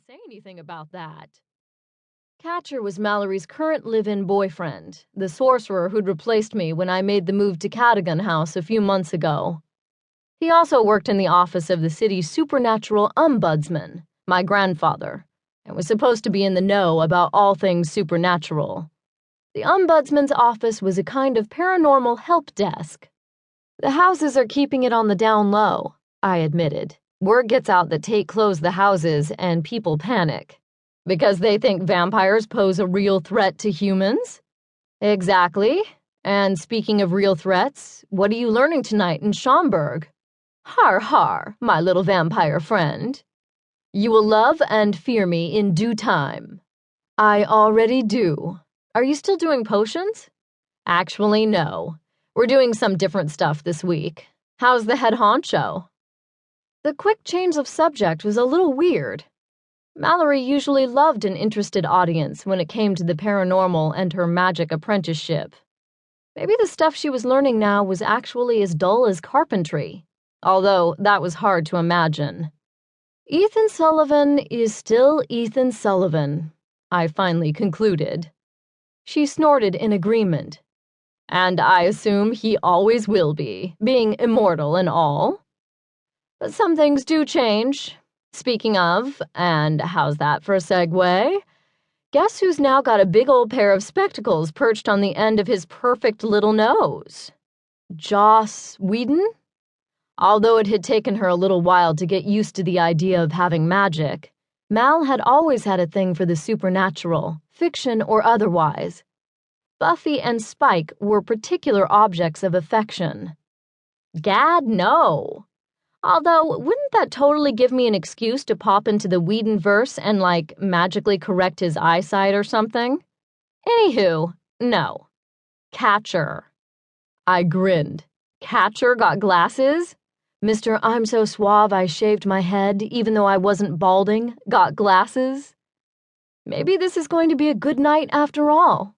say anything about that. Catcher was Mallory's current live-in boyfriend, the sorcerer who'd replaced me when I made the move to Cadogan House a few months ago. He also worked in the office of the city's supernatural ombudsman, my grandfather, and was supposed to be in the know about all things supernatural. The ombudsman's office was a kind of paranormal help desk. The houses are keeping it on the down low, I admitted. Word gets out that Tate closed the houses and people panic. Because they think vampires pose a real threat to humans? Exactly. And speaking of real threats, what are you learning tonight in Schaumburg? Har har, my little vampire friend. You will love and fear me in due time. I already do. Are you still doing potions? Actually, no. We're doing some different stuff this week. How's the head honcho? The quick change of subject was a little weird. Mallory usually loved an interested audience when it came to the paranormal and her magic apprenticeship. Maybe the stuff she was learning now was actually as dull as carpentry, although that was hard to imagine. Ethan Sullivan is still Ethan Sullivan, I finally concluded. She snorted in agreement. And I assume he always will be, being immortal and all. But some things do change. Speaking of, and how's that for a segue? Guess who's now got a big old pair of spectacles perched on the end of his perfect little nose? Joss Whedon? Although it had taken her a little while to get used to the idea of having magic, Mal had always had a thing for the supernatural, fiction or otherwise. Buffy and Spike were particular objects of affection. Gad, no. Although, wouldn't that totally give me an excuse to pop into the Whedon-verse and, magically correct his eyesight or something? Anywho, no. Catcher. I grinned. Catcher got glasses? Mr. I'm so suave I shaved my head, even though I wasn't balding, got glasses? Maybe this is going to be a good night after all.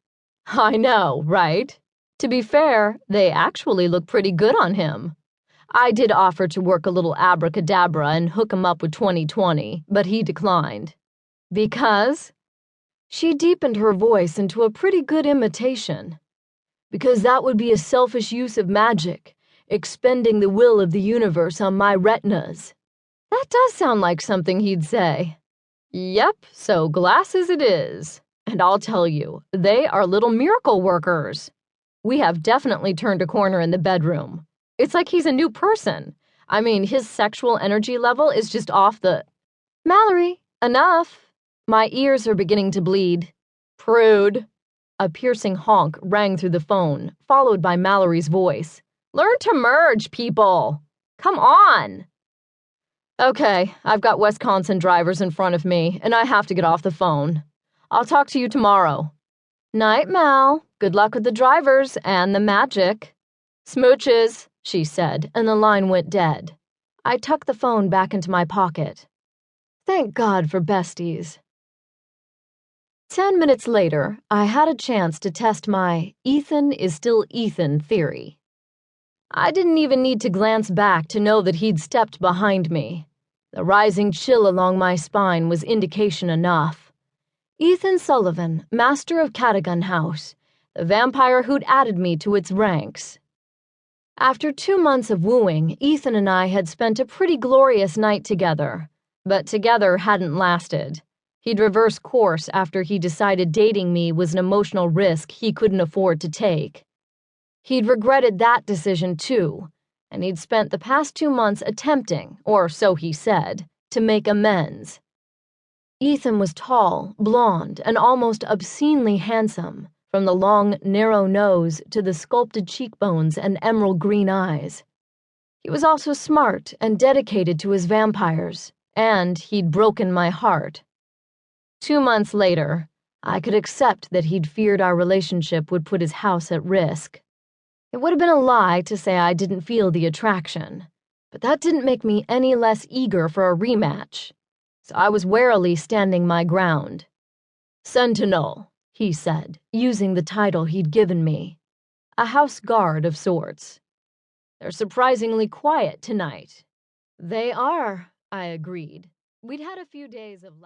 I know, right? To be fair, they actually look pretty good on him. I did offer to work a little abracadabra and hook him up with 20/20, but he declined. Because? She deepened her voice into a pretty good imitation. Because that would be a selfish use of magic, expending the will of the universe on my retinas. That does sound like something he'd say. Yep, so glasses it is. And I'll tell you, they are little miracle workers. We have definitely turned a corner in the bedroom. It's like he's a new person. I mean, his sexual energy level is just off the... Mallory, enough. My ears are beginning to bleed. Prude. A piercing honk rang through the phone, followed by Mallory's voice. Learn to merge, people. Come on. Okay, I've got Wisconsin drivers in front of me, and I have to get off the phone. I'll talk to you tomorrow. Night, Mal. Good luck with the drivers and the magic. Smooches, she said, and the line went dead. I tucked the phone back into my pocket. Thank God for besties. 10 minutes later, I had a chance to test my Ethan is still Ethan theory. I didn't even need to glance back to know that he'd stepped behind me. The rising chill along my spine was indication enough. Ethan Sullivan, master of Cadogan House, the vampire who'd added me to its ranks. After 2 months of wooing, Ethan and I had spent a pretty glorious night together, but together hadn't lasted. He'd reversed course after he decided dating me was an emotional risk he couldn't afford to take. He'd regretted that decision too, and he'd spent the past 2 months attempting, or so he said, to make amends. Ethan was tall, blonde, and almost obscenely handsome, from the long, narrow nose to the sculpted cheekbones and emerald green eyes. He was also smart and dedicated to his vampires, and he'd broken my heart. 2 months later, I could accept that he'd feared our relationship would put his house at risk. It would have been a lie to say I didn't feel the attraction, but that didn't make me any less eager for a rematch, so I was warily standing my ground. Sentinel, he said, using the title he'd given me. A house guard of sorts. They're surprisingly quiet tonight. They are, I agreed. We'd had a few days of